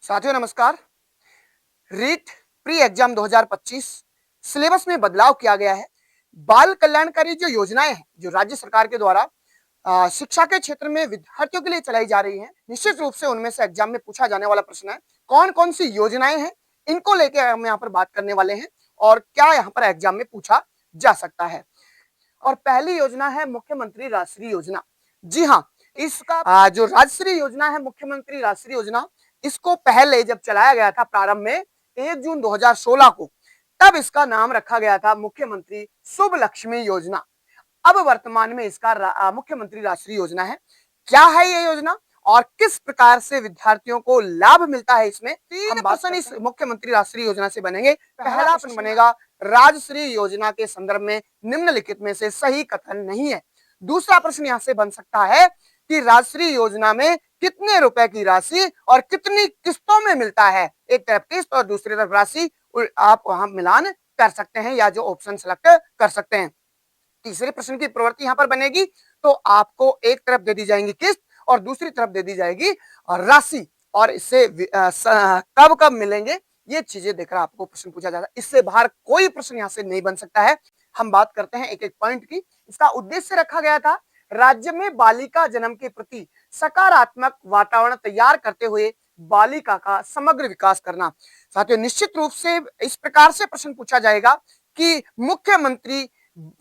साथियों नमस्कार। REET pre exam 2025 syllabus में बदलाव किया गया है। बाल कल्याणकारी जो योजनाएं हैं जो राज्य सरकार के द्वारा शिक्षा के क्षेत्र में विद्यार्थियों के लिए चलाई जा रही हैं, निश्चित रूप से उनमें से एग्जाम में पूछा जाने वाला प्रश्न है कौन कौन सी योजनाएं हैं। इनको लेकर हम यहाँ पर बात करने वाले हैं और क्या यहाँ पर एग्जाम में पूछा जा सकता है। और पहली योजना है मुख्यमंत्री राष्ट्रीय योजना। जी हाँ, इसका जो राष्ट्रीय योजना है मुख्यमंत्री राष्ट्रीय योजना, इसको पहले जब चलाया गया था प्रारंभ में 1 जून 2016 को, तब इसका नाम रखा गया था मुख्यमंत्री शुभ लक्ष्मी योजना। अब वर्तमान में इसका मुख्यमंत्री राष्ट्रीय योजना है। क्या है ये योजना और किस प्रकार से विद्यार्थियों को लाभ मिलता है, इसमें तीन प्रश्न इस मुख्यमंत्री राष्ट्रीय योजना से बनेंगे। पहला प्रश्न बनेगा राजश्री योजना के संदर्भ में निम्नलिखित में से सही कथन नहीं है। दूसरा प्रश्न यहाँ से बन सकता है कि राजश्री योजना में कितने रुपए की राशि और कितनी किस्तों में मिलता है। एक तरफ किस्त और दूसरी तरफ राशि, आप वहां मिलान कर सकते हैं या जो ऑप्शन सेलेक्ट कर सकते हैं। तीसरे प्रश्न की प्रवृत्ति यहां पर बनेगी तो आपको एक तरफ दे दी जाएंगी किस्त और दूसरी तरफ दे दी जाएगी राशि, और इससे कब कब मिलेंगे ये चीजें देखकर आपको प्रश्न पूछा जाता है। इससे बाहर कोई प्रश्न यहां से नहीं बन सकता है। हम बात करते हैं एक एक पॉइंट की। इसका उद्देश्य रखा गया था राज्य में बालिका जन्म के प्रति सकारात्मक वातावरण तैयार करते हुए बालिका का समग्र विकास करना। साथियों निश्चित रूप से इस प्रकार से प्रश्न पूछा जाएगा कि मुख्यमंत्री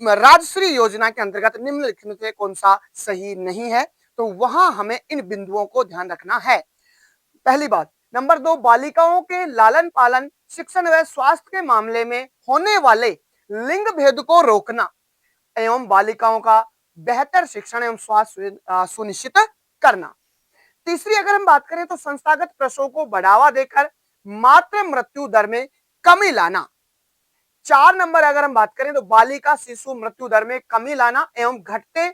राजश्री योजना के अंतर्गत निम्नलिखित में से कौन सा सही नहीं है, तो वहां हमें इन बिंदुओं को ध्यान रखना है। पहली बात। नंबर 2, बालिकाओं के लालन पालन, शिक्षण व स्वास्थ्य के मामले में होने वाले लिंग भेद को रोकना एवं बालिकाओं का बेहतर शिक्षण एवं स्वास्थ्य सुनिश्चित करना। तीसरी अगर हम बात करें तो संस्थागत प्रसव को बढ़ावा देकर मातृ मृत्यु दर में कमी लाना। 4 नंबर अगर हम बात करें तो बालिका शिशु मृत्यु दर में कमी लाना एवं घटते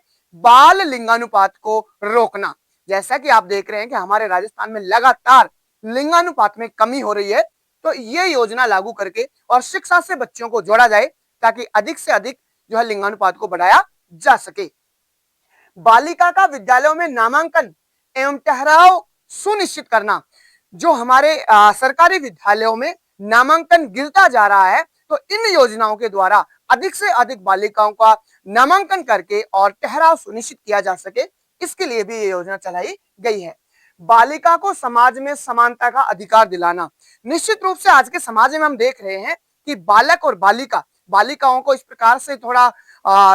बाल लिंगानुपात को रोकना। जैसा कि आप देख रहे हैं कि हमारे राजस्थान में लगातार लिंगानुपात में कमी हो रही है, तो ये योजना लागू करके और शिक्षा से बच्चों को जोड़ा जाए ताकि अधिक से अधिक जो है लिंगानुपात को बढ़ाया जा सके। बालिका का विद्यालयों में नामांकन एवं ठहराव सुनिश्चित करना। जो हमारे सरकारी विद्यालयों में नामांकन गिरता जा रहा है, तो इन योजनाओं के द्वारा अधिक से अधिक बालिकाओं का नामांकन करके और ठहराव सुनिश्चित किया जा सके, इसके लिए भी ये योजना चलाई गई है। बालिका को समाज में समानता का अधिकार दिलाना। निश्चित रूप से आज के समाज में हम देख रहे हैं कि बालक और बालिकाओं को इस प्रकार से थोड़ा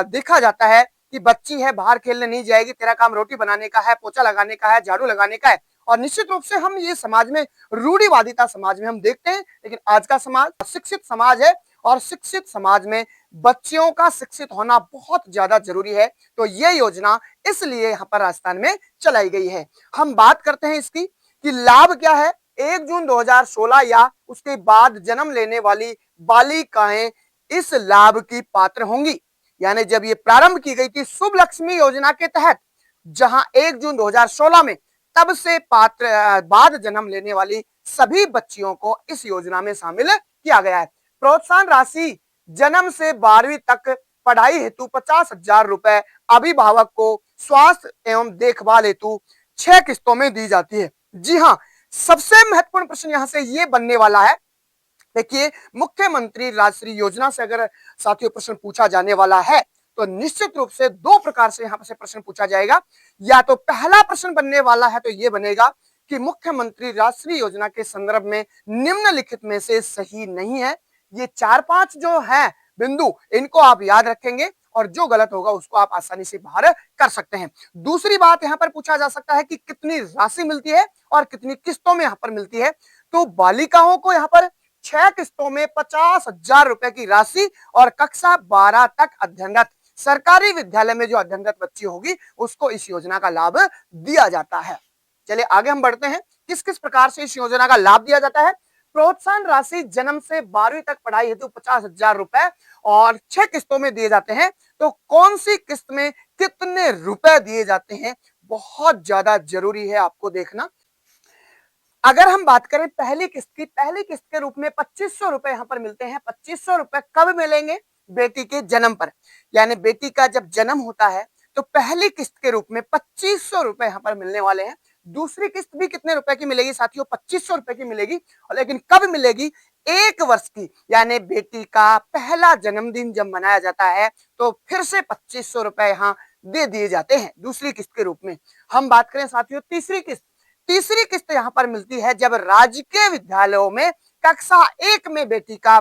देखा जाता है कि बच्ची है, बाहर खेलने नहीं जाएगी, तेरा काम रोटी बनाने का है, पोछा लगाने का है, झाड़ू लगाने का है। और निश्चित रूप से हम ये समाज में रूढ़िवादिता समाज में हम देखते हैं, लेकिन आज का समाज शिक्षित समाज है और शिक्षित समाज में बच्चियों का शिक्षित होना बहुत ज्यादा जरूरी है। तो ये योजना इसलिए यहाँ पर राजस्थान में चलाई गई है। हम बात करते हैं इसकी कि लाभ क्या है। 1 जून 2016 या उसके बाद जन्म लेने वाली बालिकाएं इस लाभ की पात्र होंगी। यानी जब ये प्रारंभ की गई थी शुभ लक्ष्मी योजना के तहत, जहां 1 जून 2016 में, तब से पात्र बाद जन्म लेने वाली सभी बच्चियों को इस योजना में शामिल किया गया है। प्रोत्साहन राशि जन्म से 12वीं तक पढ़ाई हेतु 50,000 रुपए अभिभावक को स्वास्थ्य एवं देखभाल हेतु 6 किस्तों में दी जाती है। जी हाँ, सबसे महत्वपूर्ण प्रश्न यहां से ये बनने वाला है। देखिए, मुख्यमंत्री राष्ट्रीय योजना से अगर साथियों प्रश्न पूछा जाने वाला है तो निश्चित रूप से 2 प्रकार से यहां से प्रश्न पूछा जाएगा। या तो पहला प्रश्न बनने वाला है तो यह बनेगा कि मुख्यमंत्री राष्ट्रीय योजना के संदर्भ में निम्नलिखित में से सही नहीं है। ये 4-5 जो है बिंदु, इनको आप याद रखेंगे और जो गलत होगा उसको आप आसानी से बाहर कर सकते हैं। दूसरी बात यहां पर पूछा जा सकता है कि कितनी राशि मिलती है और कितनी किस्तों में यहां पर मिलती है। तो बालिकाओं को यहां पर 6 किस्तों में 50,000 रुपए की राशि और कक्षा 12 तक अध्ययनरत सरकारी विद्यालय में जो अध्ययनरत बच्ची होगी उसको इस योजना का लाभ दिया जाता है। चलिए आगे हम बढ़ते हैं, किस किस प्रकार से इस योजना का लाभ दिया जाता है। प्रोत्साहन राशि जन्म से 12वीं तक पढ़ाई हेतु 50,000 रुपए और 6 किस्तों में दिए जाते हैं। तो कौन सी किस्त में कितने रुपए दिए जाते हैं, बहुत ज्यादा जरूरी है आपको देखना। अगर हम बात करें पहली किस्त की, पहली किस्त के रूप में 2500 रुपए यहां पर मिलते हैं। 2500 रुपए कब मिलेंगे? बेटी के जन्म पर, यानी बेटी का जब जन्म होता है तो पहली किस्त के रूप में 2500 रुपए यहां पर मिलने वाले हैं। दूसरी किस्त भी कितने रुपए की मिलेगी साथियों? 2500 रुपए की मिलेगी। और लेकिन कब मिलेगी? 1 वर्ष की, यानी बेटी का पहला जन्मदिन जब मनाया जाता है तो फिर से 2500 रुपए यहाँ दे दिए जाते हैं दूसरी किस्त के रूप में। हम बात करें साथियों तीसरी किस्त। तीसरी किस्त यहाँ पर मिलती है जब राजकीय विद्यालयों में कक्षा 1 में बेटी का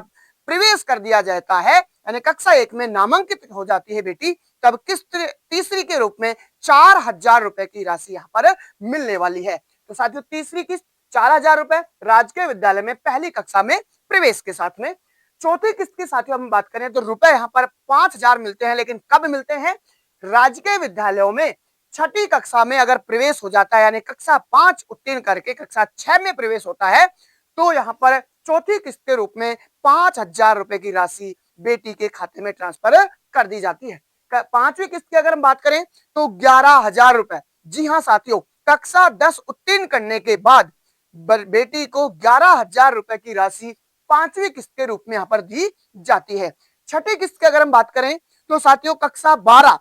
प्रवेश कर दिया जाता है, यानी कक्षा 1 में नामांकित हो जाती है बेटी, तब किस्त तीसरी के रूप में 4000 रुपए की राशि यहाँ पर मिलने वाली है। तो साथियों तीसरी किस्त 4000 रुपए राजकीय विद्यालय में पहली कक्षा में प्रवेश के साथ में। चौथी किस्त की साथियों हम बात करें तो रुपए यहाँ पर 5000 मिलते हैं, लेकिन कब मिलते हैं? राजकीय विद्यालयों में छठी कक्षा में अगर प्रवेश हो जाता है, यानी कक्षा 5 उत्तीर्ण करके कक्षा 6 में प्रवेश होता है, तो यहाँ पर चौथी किस्त के रूप में 5000 रुपए की राशि बेटी के खाते में ट्रांसफर कर दी जाती है। पांचवी किस्त की अगर हम बात करें तो 11000 रुपए। जी हाँ साथियों, कक्षा 10 उत्तीर्ण करने के बाद बेटी को 11000 रुपए की राशि पांचवी किस्त के रूप में यहाँ पर दी जाती है। छठी किस्त की अगर हम बात करें तो साथियों कक्षा 12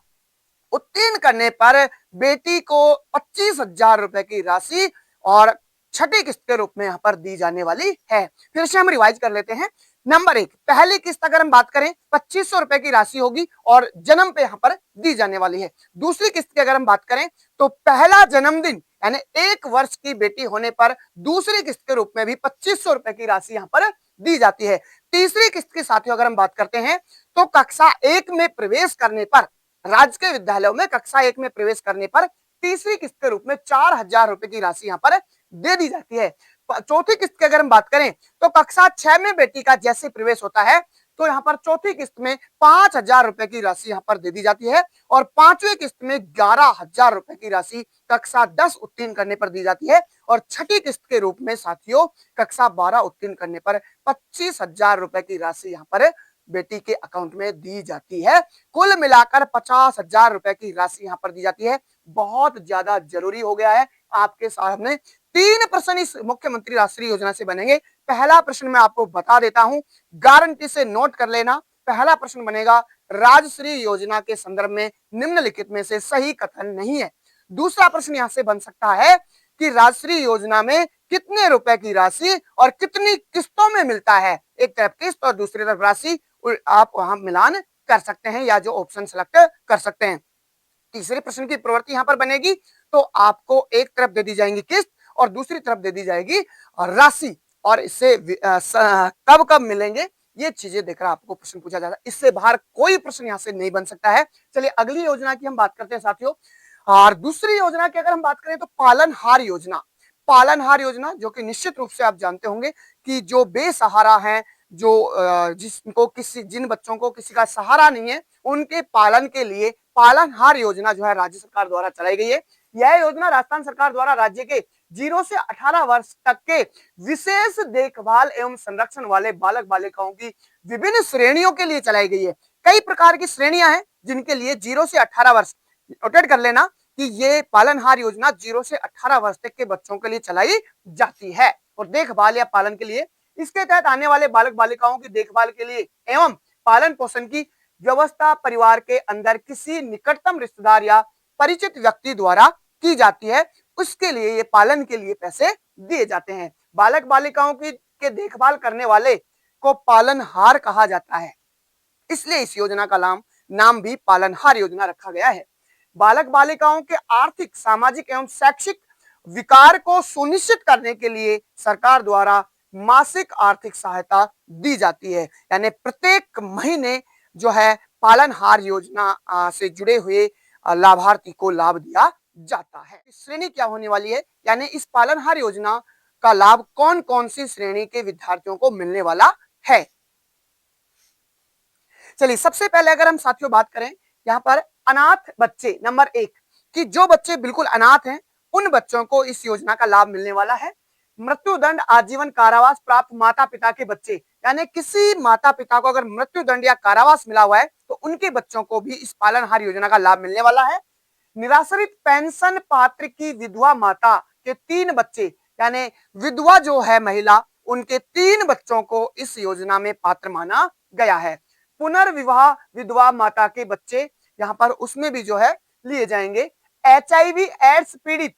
उत्तीर्ण करने पर बेटी को 25,000 रुपए की राशि और छठी किस्त के रूप में यहाँ पर दी जाने वाली है। फिर से हम रिवाइज कर लेते हैं। नंबर 1, पहली किस्त अगर हम बात करें 2500 रुपए की राशि होगी और जन्म पे यहाँ पर दी जाने वाली है। दूसरी किस्त की अगर हम बात करें तो पहला जन्मदिन यानी 1 वर्ष की बेटी होने पर दूसरी किस्त के रूप में भी 2500 रुपए की राशि यहाँ पर दी जाती है। तीसरी किस्त के साथियों अगर हम बात करते हैं तो कक्षा 1 में प्रवेश करने पर, राजकीय विद्यालयों में कक्षा 1 में प्रवेश करने पर तीसरी किस्त के रूप में 4000 रुपए की राशि यहाँ पर दे दी जाती है। चौथी किस्त की अगर हम बात करें तो कक्षा 6 में बेटी का जैसे प्रवेश होता है तो यहाँ पर चौथी किस्त में 5000 रुपए की राशि यहाँ पर दे दी जाती है और पांचवी किस्त में 11000 रुपए की राशि कक्षा 10 उत्तीर्ण करने पर दी जाती है और छठी किस्त के रूप में साथियों कक्षा 12 उत्तीर्ण करने पर 25,000 रुपए की राशि यहाँ पर बेटी के अकाउंट में दी जाती है। कुल मिलाकर 50,000 रुपए की राशि यहाँ पर दी जाती है। बहुत ज्यादा जरूरी हो गया है। आपके सामने 3 प्रश्न इस मुख्यमंत्री राष्ट्रीय योजना से बनेंगे। पहला प्रश्न मैं आपको बता देता हूं, गारंटी से नोट कर लेना। पहला प्रश्न बनेगा राजश्री योजना के संदर्भ में निम्नलिखित में से सही कथन नहीं है। दूसरा प्रश्न यहां से बन सकता है कि राजश्री योजना में कितने रुपए की राशि और कितनी किस्तों में मिलता है। एक तरफ किस्त और दूसरी तरफ राशि, आप वहां मिलान कर सकते हैं या जो ऑप्शन सेलेक्ट कर सकते हैं। तीसरे प्रश्न की प्रवृत्ति यहां पर बनेगी तो आपको एक तरफ दे दी जाएंगी किस्त और दूसरी तरफ दे दी जाएगी राशि, और इससे कब कब मिलेंगे ये चीजें देखकर आपको प्रश्न पूछा जाता है। इससे बाहर कोई प्रश्न यहां से नहीं बन सकता है। चलिए अगली योजना की हम बात करते हैं साथियों। और दूसरी योजना की अगर हम बात करें तो पालनहार योजना। पालनहार योजना जो कि निश्चित रूप से आप जानते होंगे कि जो बेसहारा हैं, जो जिनको जिन बच्चों को किसी का सहारा नहीं है, उनके पालन के लिए पालनहार योजना जो है राज्य सरकार द्वारा चलाई गई है। यह योजना राजस्थान सरकार द्वारा राज्य के 0 से 18 वर्ष तक के विशेष देखभाल एवं संरक्षण वाले बालक बालिकाओं की विभिन्न श्रेणियों के लिए चलाई गई है। कई प्रकार की श्रेणियां हैं जिनके लिए 0 से 18 वर्ष, नोटेड कर लेना कि ये पालनहार योजना 0 से 18 वर्ष तक के बच्चों के लिए चलाई जाती है और देखभाल या पालन के लिए। इसके तहत आने वाले बालक बालिकाओं की देखभाल के लिए एवं पालन पोषण की व्यवस्था परिवार के अंदर किसी निकटतम रिश्तेदार या परिचित व्यक्ति द्वारा की जाती है। उसके लिए ये पालन के लिए पैसे दिए जाते हैं। बालक बालिकाओं की के देखभाल करने वाले को पालनहार कहा जाता है, इसलिए इस योजना का नाम भी पालनहार योजना रखा गया है। बालक बालिकाओं के आर्थिक, सामाजिक एवं शैक्षिक विकास को सुनिश्चित करने के लिए सरकार द्वारा मासिक आर्थिक सहायता दी जाती है, यानी प्रत्येक महीने जो है पालनहार योजना से जुड़े हुए लाभार्थी को लाभ दिया जाता है। श्रेणी क्या होने वाली है, यानी इस पालनहार योजना का लाभ कौन कौन सी श्रेणी के विद्यार्थियों को मिलने वाला है। चलिए सबसे पहले अगर हम साथियों बात करें यहाँ पर अनाथ बच्चे, नंबर 1 कि जो बच्चे बिल्कुल अनाथ हैं उन बच्चों को इस योजना का लाभ मिलने वाला है। मृत्युदंड, आजीवन कारावास प्राप्त माता पिता के बच्चे, यानी किसी माता पिता को अगर मृत्युदंड या कारावास मिला हुआ है तो उनके बच्चों को भी इस पालनहार योजना का लाभ मिलने वाला है। निराश्रित पेंशन पात्र की विधवा माता के 3 बच्चे, यानी विधवा जो है महिला, उनके 3 बच्चों को इस योजना में पात्र माना गया है। पुनर्विवाह विधवा माता के बच्चे यहाँ पर उसमें भी जो है लिए जाएंगे। HIV एड्स पीड़ित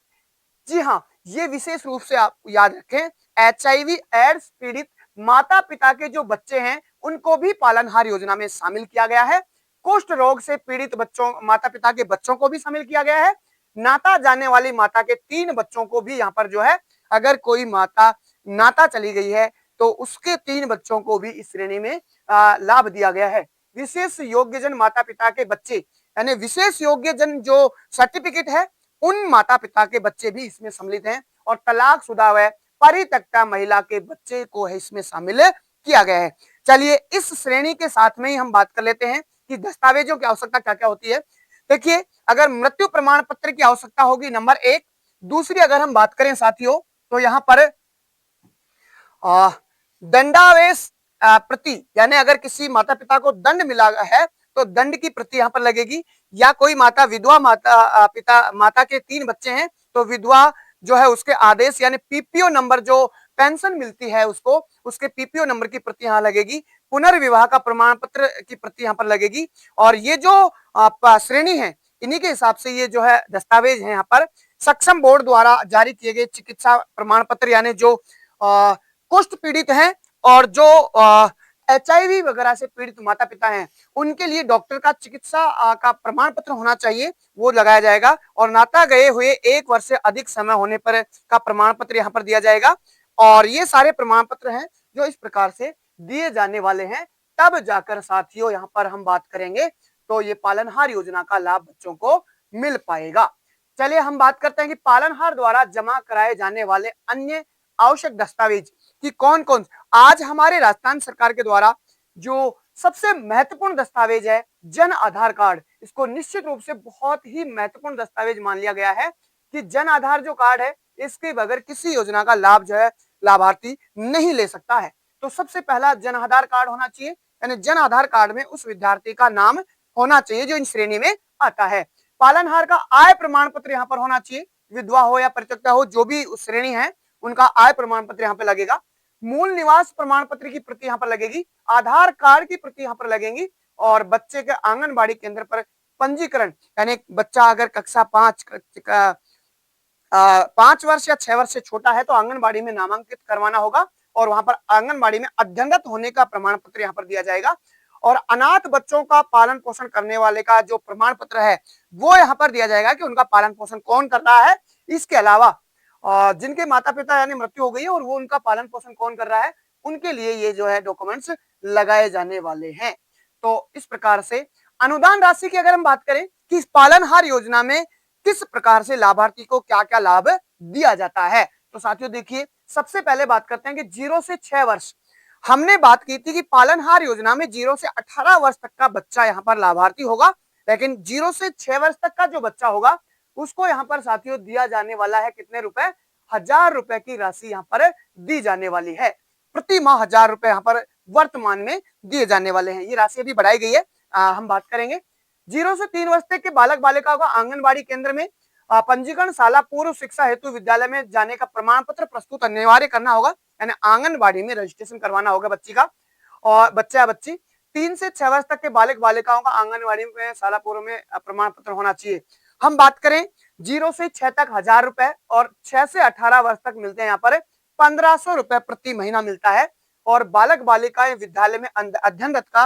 जी हाँ, ये विशेष रूप से आप याद रखें, एचआईवी एड्स पीड़ित माता पिता के जो बच्चे हैं उनको भी पालनहार योजना में शामिल किया गया है। कुष्ठ रोग से पीड़ित बच्चों माता पिता के बच्चों को भी शामिल किया गया है। नाता जाने वाली माता के 3 बच्चों को भी यहाँ पर जो है, अगर कोई माता नाता चली गई है तो उसके 3 बच्चों को भी इस श्रेणी में लाभ दिया गया है। विशेष योग्यजन माता पिता के बच्चे यानी विशेष योग्यजन जो सर्टिफिकेट है उन माता पिता के बच्चे भी इसमें सम्मिलित हैं और तलाकशुदा व परित्यक्ता महिला के बच्चे को है इसमें शामिल किया गया है। चलिए इस श्रेणी के साथ में ही हम बात कर लेते हैं कि दस्तावेजों की आवश्यकता क्या क्या होती है। देखिए, अगर मृत्यु प्रमाण पत्र की आवश्यकता होगी नंबर 1। दूसरी अगर हम बात करें साथियों तो यहाँ पर दंडावेश प्रति, यानी अगर किसी माता पिता को दंड मिला है तो दंड की प्रति यहाँ पर लगेगी, या कोई माता विधवा माता के 3 बच्चे हैं तो विधवा जो है उसके आदेश यानी पीपीओ नंबर, जो पेंशन मिलती है उसको, उसके पीपीओ नंबर की प्रति यहाँ लगेगी। पुनर्विवाह का प्रमाण पत्र की प्रति यहाँ पर लगेगी। और ये जो श्रेणी है इन्हीं के हिसाब से ये जो है दस्तावेज है यहाँ पर सक्षम बोर्ड द्वारा जारी किए गए चिकित्सा प्रमाण पत्र, यानी जो कुष्ठ पीड़ित हैं और जो एचआईवी वगैरह से पीड़ित माता पिता हैं उनके लिए डॉक्टर का चिकित्सा का प्रमाण पत्र होना चाहिए, वो लगाया जाएगा। और नाता गए हुए 1 वर्ष से अधिक समय होने पर का प्रमाण पत्र यहाँ पर दिया जाएगा। और ये सारे प्रमाण पत्र हैं जो इस प्रकार से दिए जाने वाले हैं। तब जाकर साथियों यहाँ पर हम बात करेंगे तो ये पालनहार योजना का लाभ बच्चों को मिल पाएगा। चलिए हम बात करते हैं कि पालनहार द्वारा जमा कराए जाने वाले अन्य आवश्यक दस्तावेज कि कौन कौन। आज हमारे राजस्थान सरकार के द्वारा जो सबसे महत्वपूर्ण दस्तावेज है जन आधार कार्ड, इसको निश्चित रूप से बहुत ही महत्वपूर्ण दस्तावेज मान लिया गया है कि जन आधार जो कार्ड है इसके बगैर किसी योजना का लाभ जो है लाभार्थी नहीं ले सकता है। तो सबसे पहला जन आधार कार्ड होना चाहिए, यानी जन आधार कार्ड में उस विद्यार्थी का नाम होना चाहिए जो इन श्रेणी में आता है। पालनहार का आय प्रमाण पत्र यहाँ पर होना चाहिए, विधवा हो या परित्यक्ता हो जो भी उस श्रेणी है उनका आय प्रमाण पत्र यहाँ पे लगेगा। मूल निवास प्रमाण पत्र की प्रति यहाँ पर लगेगी, आधार कार्ड की प्रति यहाँ पर लगेगी। और बच्चे के आंगनबाड़ी केंद्र पर पंजीकरण, यानी बच्चा अगर कक्षा 5 वर्ष या 6 वर्ष से छोटा है तो आंगनबाड़ी में नामांकित करवाना होगा और वहां पर आंगनबाड़ी में अध्ययनरत होने का प्रमाण पत्र यहाँ पर दिया जाएगा। और अनाथ बच्चों का पालन पोषण करने वाले का जो प्रमाण पत्र है वो यहाँ पर दिया जाएगा कि उनका पालन पोषण कौन कर रहा है। इसके अलावा जिनके माता पिता यानी मृत्यु हो गई है और वो उनका पालन पोषण कौन कर रहा है उनके लिए ये जो है डॉक्यूमेंट्स लगाए जाने वाले हैं। तो इस प्रकार से अनुदान राशि की अगर हम बात करें कि पालनहार योजना में किस प्रकार से लाभार्थी को क्या क्या लाभ दिया जाता है, तो साथियों देखिए सबसे पहले बात करते हैं कि 0 से 6 वर्ष। हमने बात की थी कि पालनहार योजना में 0 से 18 वर्ष तक का बच्चा यहाँ पर लाभार्थी होगा, लेकिन 0 से 6 वर्ष तक का जो बच्चा होगा उसको यहाँ पर साथियों दिया जाने वाला है कितने रुपए, 1000 रुपए की राशि यहाँ पर दी जाने वाली है। प्रति माह 1000 रुपए यहाँ पर वर्तमान में दिए जाने वाले हैं। ये राशि अभी बढ़ाई गई है, हम बात करेंगे। 0 से 3 वर्ष तक के बालक बालिकाओं का आंगनबाड़ी केंद्र में पंजीकरण शाला पूर्व शिक्षा हेतु विद्यालय में जाने का प्रमाण पत्र प्रस्तुत अनिवार्य करना होगा, यानी आंगनबाड़ी में रजिस्ट्रेशन करवाना होगा बच्ची का। और बच्चा या बच्ची 3 से 6 वर्ष तक के बालक बालिकाओं का आंगनबाड़ी में शाला पूर्व में प्रमाण पत्र होना चाहिए। हम बात करें 0 से 6 तक 1000 रुपए और 6 से 18 वर्ष तक मिलते हैं यहाँ पर 1500 रुपए प्रति महीना मिलता है। और बालक बालिकाएं विद्यालय में अध्ययनरत का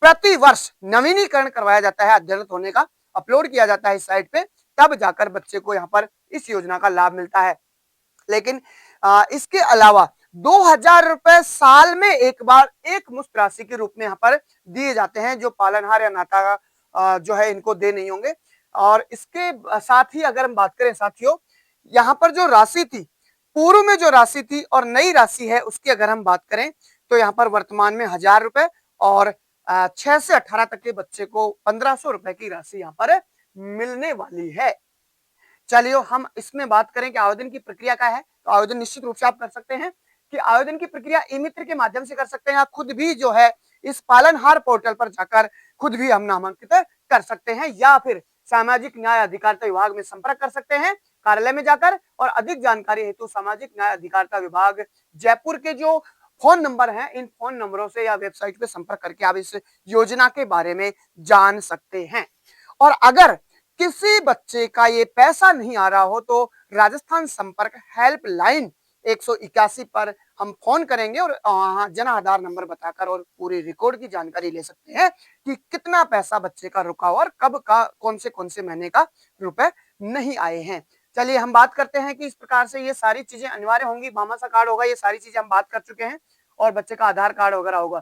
प्रति वर्ष नवीनीकरण करवाया जाता है, अध्ययनरत होने का अपलोड किया जाता है इस साइट पे, तब जाकर बच्चे को यहाँ पर इस योजना का लाभ मिलता है। लेकिन इसके अलावा 2000 रुपए साल में एक बार एक मुश्त राशि के रूप में यहाँ पर दिए जाते हैं जो पालनहार या नाता जो है इनको दे नहीं होंगे। और इसके साथ ही अगर हम बात करें साथियों, यहाँ पर जो राशि थी पूर्व में जो राशि थी और नई राशि है उसकी अगर हम बात करें तो यहाँ पर वर्तमान में 1000 रुपए और 6 से 18 तक के बच्चे को 1500 रुपए की राशि यहाँ पर मिलने वाली है। चलिए हम इसमें बात करें कि आवेदन की प्रक्रिया क्या है, तो आवेदन निश्चित रूप से आप कर सकते हैं कि आवेदन की प्रक्रिया ई मित्र के माध्यम से कर सकते हैं। आप खुद भी जो है इस पालनहार पोर्टल पर जाकर खुद भी हम नामांकित कर सकते हैं, या फिर सामाजिक न्याय अधिकारिता विभाग में संपर्क कर सकते हैं कार्यालय में जाकर। और अधिक जानकारी हेतु सामाजिक न्याय अधिकारिता विभाग जयपुर के जो फोन नंबर हैं इन फोन नंबरों से या वेबसाइट पे संपर्क करके आप इस योजना के बारे में जान सकते हैं। और अगर किसी बच्चे का ये पैसा नहीं आ रहा हो तो राजस्थान संपर्क हेल्पलाइन 181 पर हम फोन करेंगे और वहाँ जन आधार नंबर बताकर और पूरी रिकॉर्ड की जानकारी ले सकते हैं कि कितना पैसा बच्चे का रुका हुआ और कब का कौन से महीने का रुपए नहीं आए हैं। चलिए हम बात करते हैं कि इस प्रकार से ये सारी चीजें अनिवार्य होंगी, भामाशाह कार्ड होगा, ये सारी चीजें हम बात कर चुके हैं और बच्चे का आधार कार्ड वगैरह होगा।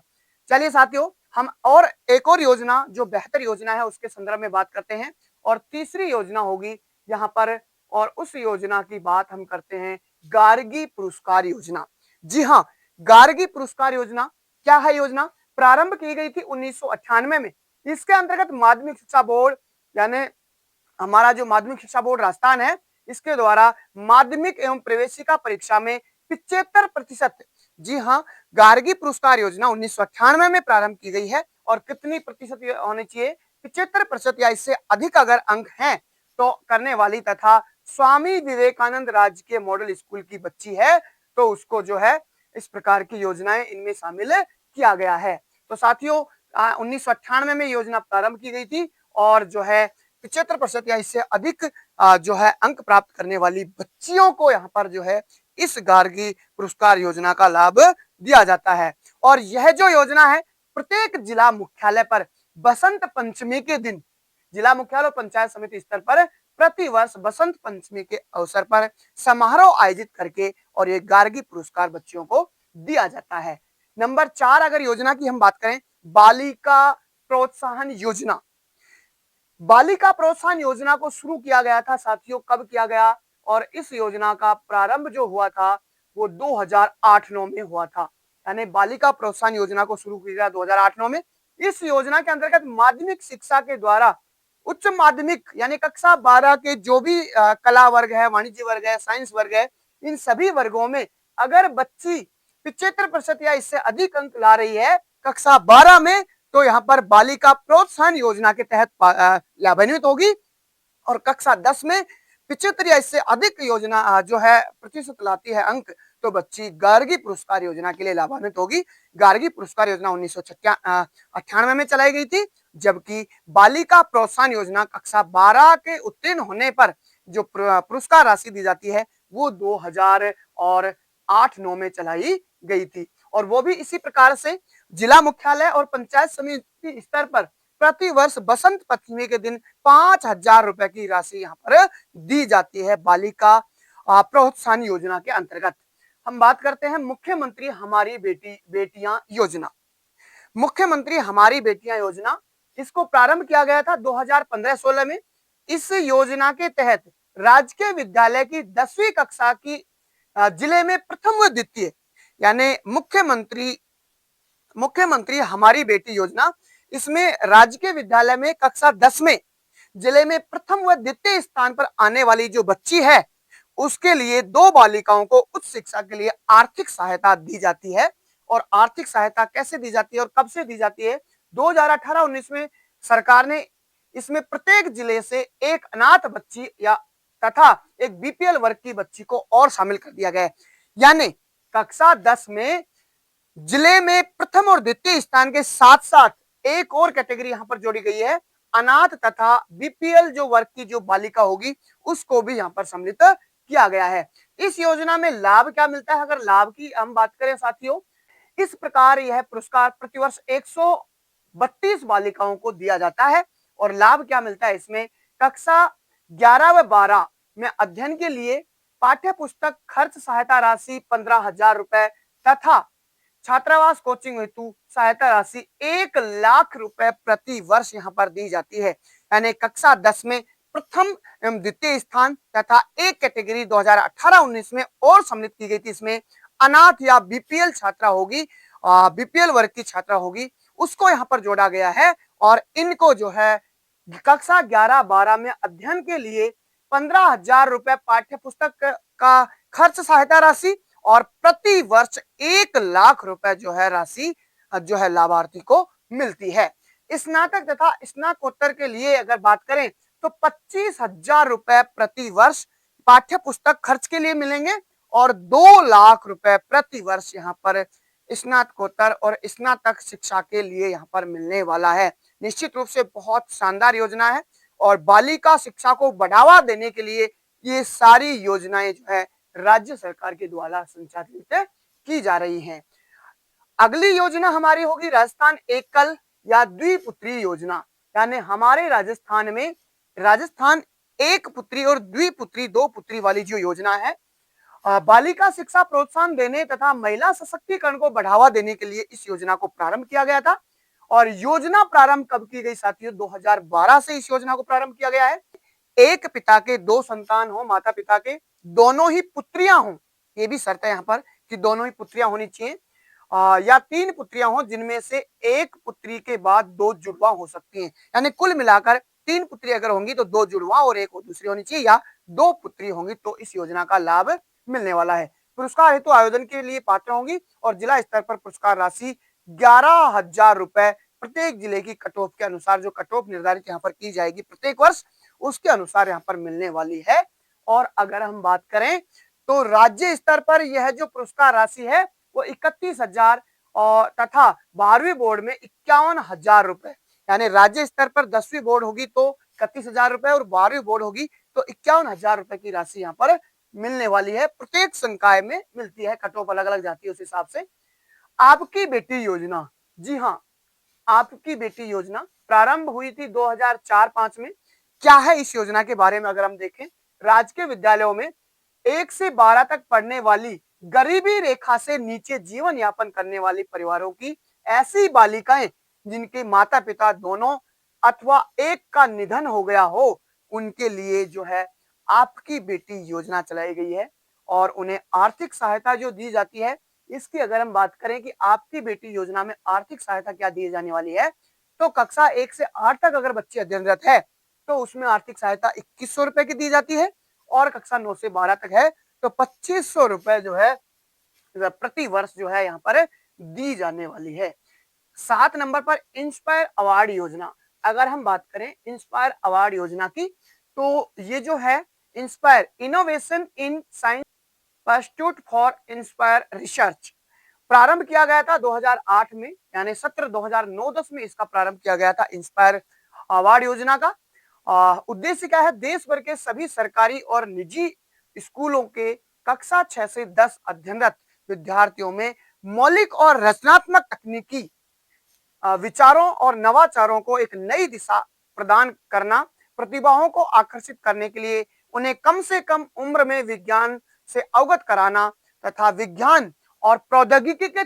चलिए साथियों, हम और एक और योजना जो बेहतर योजना है उसके संदर्भ में बात करते हैं और तीसरी योजना होगी यहाँ पर, और उस योजना की बात हम करते हैं गार्गी पुरस्कार योजना। जी हाँ, गार्गी पुरस्कार योजना क्या है? योजना प्रारंभ की गई थी 1998 में। इसके अंतर्गत माध्यमिक शिक्षा बोर्ड यानी हमारा जो माध्यमिक शिक्षा बोर्ड राजस्थान है, इसके द्वारा माध्यमिक एवं प्रवेशिका परीक्षा में 75%, जी हाँ, गार्गी पुरस्कार योजना 1998 में प्रारंभ की गई है। और कितनी प्रतिशत होनी चाहिए? 75% या इससे अधिक अगर अंक हैं तो करने वाली तथा स्वामी विवेकानंद राजकीय मॉडल स्कूल की बच्ची है तो उसको जो है इस प्रकार की योजनाएं इनमें शामिल किया गया है। तो साथियों 1998 में योजना प्रारंभ की गई थी और जो है 75% या इससे अधिक जो है अंक प्राप्त करने वाली बच्चियों को यहाँ पर जो है इस गार्गी पुरस्कार योजना का लाभ दिया जाता है। और यह जो योजना है प्रत्येक जिला मुख्यालय पर बसंत पंचमी के दिन, जिला मुख्यालय और पंचायत समिति स्तर पर प्रतिवर्ष बसंत पंचमी के अवसर पर समारोह आयोजित करके और ये गार्गी पुरस्कार बच्चियों को दिया जाता है। नंबर 4 अगर योजना की हम बात करें, बालिका प्रोत्साहन योजना। बालिका प्रोत्साहन योजना को शुरू किया गया था साथियों, कब किया गया? और इस योजना का प्रारंभ जो हुआ था वो 2008-9 में हुआ था। यानी बालिका प्रोत्साहन योजना को शुरू किया गया 2008-9 में। इस योजना के अंतर्गत माध्यमिक शिक्षा के द्वारा उच्च माध्यमिक यानी कक्षा 12 के जो भी कला वर्ग है, वाणिज्य वर्ग है, साइंस वर्ग है, इन सभी वर्गों में अगर बच्ची 75% या इससे अधिक अंक ला रही है कक्षा 12 में तो यहाँ पर बालिका प्रोत्साहन योजना के तहत लाभान्वित होगी। और कक्षा 10 में 75 या इससे अधिक योजना जो है प्रतिशत लाती है अंक तो बच्ची गार्गी पुरस्कार योजना के लिए लाभान्वित होगी। गार्गी पुरस्कार योजना 1998 में चलाई गई थी, जबकि बालिका प्रोत्साहन योजना कक्षा 12 के उत्तीर्ण होने पर जो पुरस्कार राशि दी जाती है वो 2008-9 में चलाई गई थी। और वो भी इसी प्रकार से जिला मुख्यालय और पंचायत समिति स्तर पर प्रति वर्ष बसंत पंचमी के दिन 5,000 रुपए की राशि यहाँ पर दी जाती है बालिका प्रोत्साहन योजना के अंतर्गत। हम बात करते हैं मुख्यमंत्री हमारी बेटियां योजना। मुख्यमंत्री हमारी बेटियां योजना, इसको प्रारंभ किया गया था 2015-16 में। इस योजना के तहत राजकीय विद्यालय की 10वीं कक्षा की जिले में प्रथम व द्वितीय यानी मुख्यमंत्री हमारी बेटी योजना, इसमें राजकीय विद्यालय में कक्षा 10 में जिले में प्रथम व द्वितीय स्थान पर आने वाली जो बच्ची है उसके लिए 2 बालिकाओं को उच्च शिक्षा के लिए आर्थिक सहायता दी जाती है। और आर्थिक सहायता कैसे दी जाती है और कब से दी जाती है? 2018-19 में सरकार ने इसमें प्रत्येक जिले से एक अनाथ बच्ची या तथा एक बीपीएल वर्ग की बच्ची को और शामिल कर दिया गया है। यानी कक्षा 10 में जिले में प्रथम और द्वितीय स्थान के साथ साथ एक और कैटेगरी यहाँ पर जोड़ी गई है, अनाथ तथा बीपीएल जो वर्ग की जो बालिका होगी उसको भी यहाँ पर सम्मिलित किया गया है। इस योजना में लाभ क्या मिलता है? अगर लाभ की हम बात करें साथियों, इस प्रकार यह पुरस्कार प्रतिवर्ष 132 बालिकाओं को दिया जाता है। और लाभ क्या मिलता है इसमें? कक्षा 11 व 12 में अध्ययन के लिए पाठ्य पुस्तक खर्च सहायता राशि 15,000 रुपए तथा छात्रावास कोचिंग हेतु सहायता राशि 1 लाख रुपए प्रति वर्ष यहाँ पर दी जाती है। यानी कक्षा 10 में प्रथम एवं द्वितीय स्थान तथा एक कैटेगरी 2018-19 में और सम्मिलित की गई थी, इसमें अनाथ या बीपीएल छात्रा होगी, बीपीएल वर्ग की छात्रा होगी, उसको यहाँ पर जोड़ा गया है। और इनको जो है कक्षा 11-12 में अध्ययन के लिए 15,000 रुपए पाठ्य पुस्तक का खर्च सहायता राशि और प्रति वर्ष 1 लाख रुपए जो है राशि जो है लाभार्थी को मिलती है। स्नातक तथा स्नातकोत्तर के लिए अगर बात करें तो 25,000 रुपए प्रति वर्ष पाठ्य पुस्तक खर्च के लिए मिलेंगे और 2 लाख रुपए प्रति वर्ष यहाँ पर स्नातकोत्तर और स्नातक शिक्षा के लिए यहाँ पर मिलने वाला है। निश्चित रूप से बहुत शानदार योजना है और बालिका शिक्षा को बढ़ावा देने के लिए ये सारी योजनाएं जो है राज्य सरकार के द्वारा संचालित की जा रही हैं। अगली योजना हमारी होगी राजस्थान एकल या द्विपुत्री योजना, यानी हमारे राजस्थान में राजस्थान एक पुत्री और द्विपुत्री दो पुत्री वाली जो योजना है, बालिका शिक्षा प्रोत्साहन देने तथा महिला सशक्तिकरण को बढ़ावा देने के लिए इस योजना को प्रारंभ किया गया था। और योजना प्रारंभ कब की गई साथियों? 2012 से इस योजना को प्रारंभ किया गया है। एक पिता के दो संतान हो, माता पिता के दोनों ही पुत्रियां हों, ये भी शर्त है यहाँ पर कि दोनों ही पुत्रियां होनी चाहिए, या तीन पुत्रियां हो जिनमें से एक पुत्री के बाद दो जुड़वा हो सकती हैं, यानी कुल मिलाकर तीन पुत्री अगर होंगी तो दो जुड़वा और एक दूसरी होनी चाहिए, या दो पुत्री होंगी तो इस योजना का लाभ मिलने वाला है। पुरस्कार हेतु आयोजन के लिए पात्र होंगी और जिला स्तर पर पुरस्कार राशि 11,000 रुपए प्रत्येक जिले की कट ऑफ के अनुसार, जो कट ऑफ निर्धारित यहाँ पर की जाएगी प्रत्येक वर्ष, उसके अनुसार यहाँ पर मिलने वाली है। और अगर हम बात करें तो राज्य स्तर पर यह जो पुरस्कार राशि है वो 31,000 और तथा 12वीं बोर्ड में 51,000 रुपए, यानी राज्य स्तर पर 10वीं बोर्ड होगी तो 31,000 रुपए और 12वीं बोर्ड होगी तो 51,000 रुपए की राशि यहाँ पर मिलने वाली है। प्रत्येक संकाय में मिलती है, कट ऑफ अलग अलग जाती है उस हिसाब से। आपकी बेटी योजना, जी हाँ, आपकी बेटी योजना प्रारंभ हुई थी 2004-5 में। क्या है इस योजना के बारे में अगर हम देखें, राजकीय विद्यालयों में 1 से 12 तक पढ़ने वाली गरीबी रेखा से नीचे जीवन यापन करने वाली परिवारों की ऐसी बालिकाएं जिनके माता पिता दोनों अथवा एक का निधन हो गया हो, उनके लिए जो है आपकी बेटी योजना चलाई गई है और उन्हें आर्थिक सहायता जो दी जाती है, इसकी अगर हम बात करें कि आपकी बेटी योजना में आर्थिक सहायता क्या दी जाने वाली है, तो कक्षा 1 से 8 तक अगर बच्चे अध्ययनरत है तो उसमें आर्थिक सहायता 2100 रुपए की दी जाती है, और कक्षा 9 से 12 तक है तो 2500 रुपए जो है प्रति वर्ष जो है यहाँ पर दी जाने वाली है। 7 नंबर पर इंस्पायर अवार्ड योजना, अगर हम बात करें इंस्पायर अवार्ड योजना की, तो ये जो है inspire innovation in science pursuit for inspire research प्रारंभ किया गया था 2008 में, यानी सत्र 2009-10 में इसका प्रारंभ किया गया था इंस्पायर अवार्ड योजना का। उद्देश्य क्या है? देश भर के सभी सरकारी और निजी स्कूलों के कक्षा 6 से 10 अध्ययनरत विद्यार्थियों में मौलिक और रचनात्मक तकनीकी विचारों और नवाचारों को एक नई दिशा प्रदान करना, प्रतिभाओं को आकर्षित करने के लिए उन्हें कम से कम उम्र में विज्ञान से अवगत कराना तथा विज्ञान और प्रौद्योगिकी के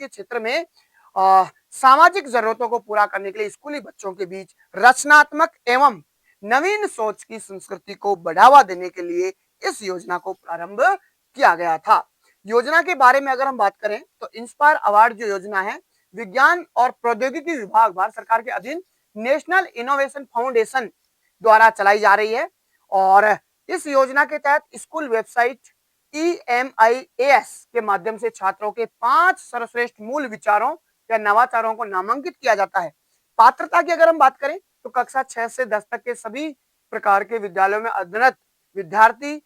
क्षेत्र में सामाजिक जरूरतों को पूरा करने के लिए स्कूली बच्चों के बीच रचनात्मक एवं नवीन सोच की संस्कृति को बढ़ावा देने के लिए इस योजना को प्रारंभ किया गया था। योजना के बारे में अगर हम बात करें तो इंस्पायर अवार्ड जो योजना है विज्ञान और प्रौद्योगिकी विभाग भारत सरकार के अधीन नेशनल इनोवेशन फाउंडेशन द्वारा चलाई जा रही है। और इस योजना के तहत स्कूल वेबसाइट EMIAS के माध्यम से छात्रों के 5 सर्वश्रेष्ठ मूल विचारों या नवाचारों को नामांकित किया जाता है। पात्रता की अगर हम बात करें तो कक्षा 6 से 10 तक के सभी प्रकार के विद्यालयों में अध्ययनरत विद्यार्थी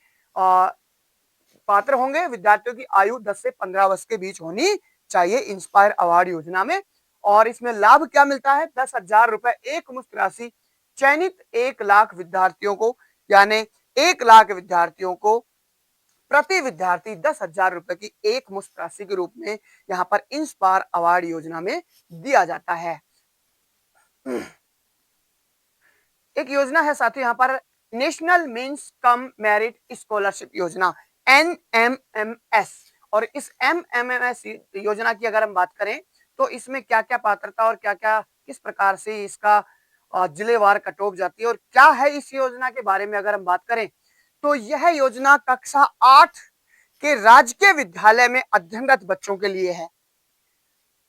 पात्र होंगे। विद्यार्थियों की आयु 10 से 15 वर्ष के बीच होनी चाहिए इंस्पायर अवार्ड योजना में। और इसमें लाभ क्या मिलता है? 10,000 रुपए एक मुश्त राशि चयनित 1 लाख विद्यार्थियों को, यानी 1 लाख विद्यार्थियों को प्रति विद्यार्थी 10,000 रुपए की एक मुश्त राशि के रूप में यहाँ पर इंस्पायर अवार्ड योजना में दिया जाता है। एक योजना है साथियों यहाँ पर national means cum merit scholarship योजना NMMS। और इस MMS योजना की अगर हम बात करें तो इसमें क्या क्या पात्रता और क्या क्या किस प्रकार से इसका जिलेवार कट ऑफ जाती है और क्या है इस योजना के बारे में अगर हम बात करें तो यह योजना कक्षा 8 के राजकीय विद्यालय में अध्ययनरत बच्चों के लिए है।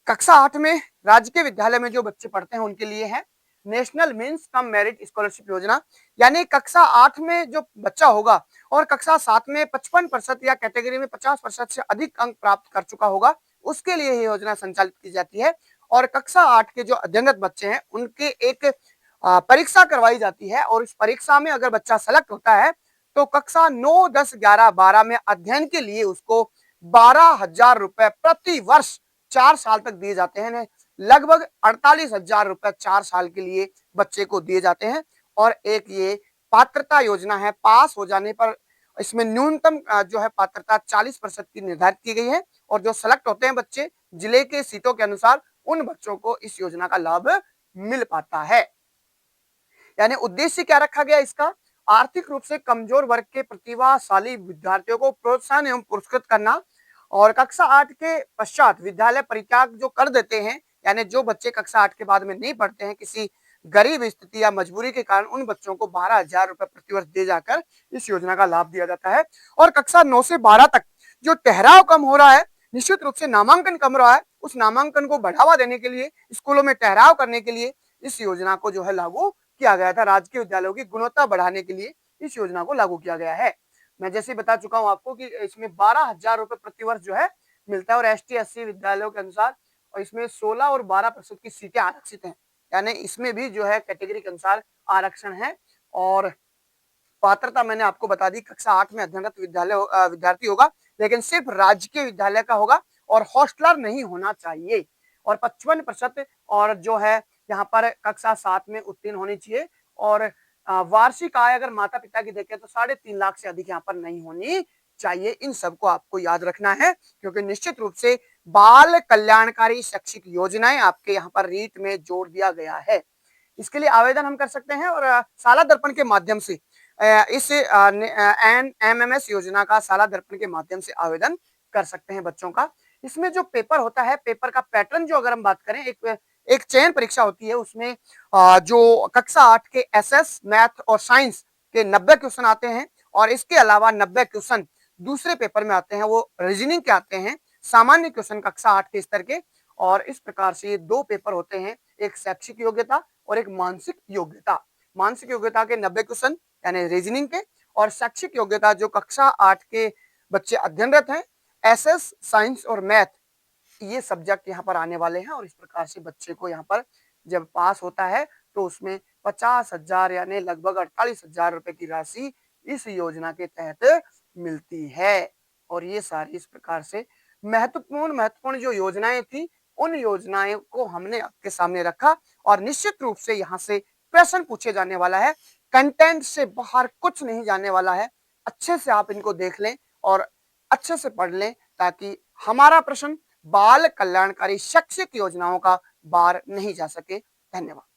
कक्षा 8 में राजकीय विद्यालय में जो बच्चे पढ़ते हैं उनके लिए है national means cum merit scholarship योजना, यानी कक्षा 8 में जो बच्चा होगा और कक्षा 7 में 55% या कैटेगरी में 50% से अधिक अंक प्राप्त कर चुका होगा, उसके लिए ये योजना संचालित की जाती है। और कक्षा 8 के जो अध्ययनरत बच्चे हैं उनके एक परीक्षा करवाई जाती है और इस परीक्षा में अगर बच्चा सेलेक्ट होता है तो कक्षा 9, 10, 11, 12 में अध्ययन के लिए उसको 12,000 रुपए प्रति वर्ष 4 साल तक दिए जाते हैं। लगभग 48,000 रुपए 4 साल के लिए बच्चे को दिए जाते हैं। और एक ये पात्रता योजना है, पास हो जाने पर इसमें न्यूनतम जो है पात्रता 40% की निर्धारित की गई है और जो सेलेक्ट होते हैं बच्चे जिले के सीटों के अनुसार उन बच्चों को इस योजना का लाभ मिल पाता है। यानी उद्देश्य क्या रखा गया इसका? आर्थिक रूप से कमजोर वर्ग के प्रतिभाशाली विद्यार्थियों को प्रोत्साहन एवं पुरस्कृत करना और कक्षा 8 के पश्चात विद्यालय परित्याग जो कर देते हैं, यानी जो बच्चे कक्षा 8 के बाद में नहीं पढ़ते हैं, किसी गरीब स्थिति या मजबूरी के कारण उन बच्चों को 12,000 रुपए प्रतिवर्ष दे जाकर इस योजना का लाभ दिया जाता है। और कक्षा 9 से 12 तक जो ठहराव कम हो रहा है, निश्चित रूप से नामांकन कम रहा है, उस नामांकन को बढ़ावा देने के लिए, स्कूलों में ठहराव करने के लिए इस योजना को जो है लागू किया गया था। राजकीय विद्यालयों की गुणवत्ता बढ़ाने के लिए इस योजना को लागू किया गया है। मैं जैसे बता चुका हूं आपको कि इसमें 12,000 रुपए प्रतिवर्ष जो है मिलता है और एसटी एससी विद्यालयों के अनुसार और इसमें 16 और 12% की सीटें आरक्षित हैं। यानी इसमें भी जो है कैटेगरी के अनुसार आरक्षण है। और पात्रता मैंने आपको बता दी, कक्षा 8 में अध्ययनरत विद्यार्थी होगा, लेकिन सिर्फ राजकीय विद्यालय का होगा और हॉस्टलर नहीं होना चाहिए। और 55% और जो है यहाँ पर कक्षा 7 में उत्तीर्ण होनी चाहिए। और वार्षिक आय अगर माता पिता की देखें तो 3.5 लाख से अधिक यहाँ पर नहीं होनी चाहिए। इन सबको आपको याद रखना है, क्योंकि निश्चित रूप से बाल कल्याणकारी शैक्षिक योजनाएं आपके यहाँ पर रीट में जोड़ दिया गया है। इसके लिए आवेदन हम कर सकते हैं और साला दर्पण के माध्यम से इस एनएमएमएस योजना का साला दर्पण के माध्यम से आवेदन कर सकते हैं बच्चों का। इसमें जो पेपर होता है, पेपर का पैटर्न जो अगर हम बात करें, एक चयन परीक्षा होती है, उसमें जो कक्षा 8 के एसएस मैथ और साइंस के 90 क्वेश्चन आते हैं और इसके अलावा 90 क्वेश्चन दूसरे पेपर में आते हैं, वो रीजनिंग के आते हैं, सामान्य क्वेश्चन कक्षा 8 के स्तर के। और इस प्रकार से ये दो पेपर होते हैं, एक शैक्षिक योग्यता और एक मानसिक योग्यता। मानसिक योग्यता के 90 क्वेश्चन यानी रीजनिंग के, और शैक्षिक योग्यता जो कक्षा 8 के बच्चे अध्ययनरत हैं, एसएस साइंस और मैथ, ये सब्जेक्ट यहाँ पर आने वाले हैं। और इस प्रकार से बच्चे को यहाँ पर जब पास होता है तो उसमें 50,000 यानी लगभग 48,000 रुपए की राशि इस योजना के तहत मिलती है। और ये सारी इस प्रकार से महत्वपूर्ण जो योजनाएं थी, उन योजनाओं को हमने आपके सामने रखा। और निश्चित रूप से यहाँ से प्रश्न पूछे जाने वाला है, कंटेंट से बाहर कुछ नहीं जाने वाला है। अच्छे से आप इनको देख लें और अच्छे से पढ़ लें, ताकि हमारा प्रश्न बाल कल्याणकारी शैक्षिक योजनाओं का बाहर नहीं जा सके। धन्यवाद।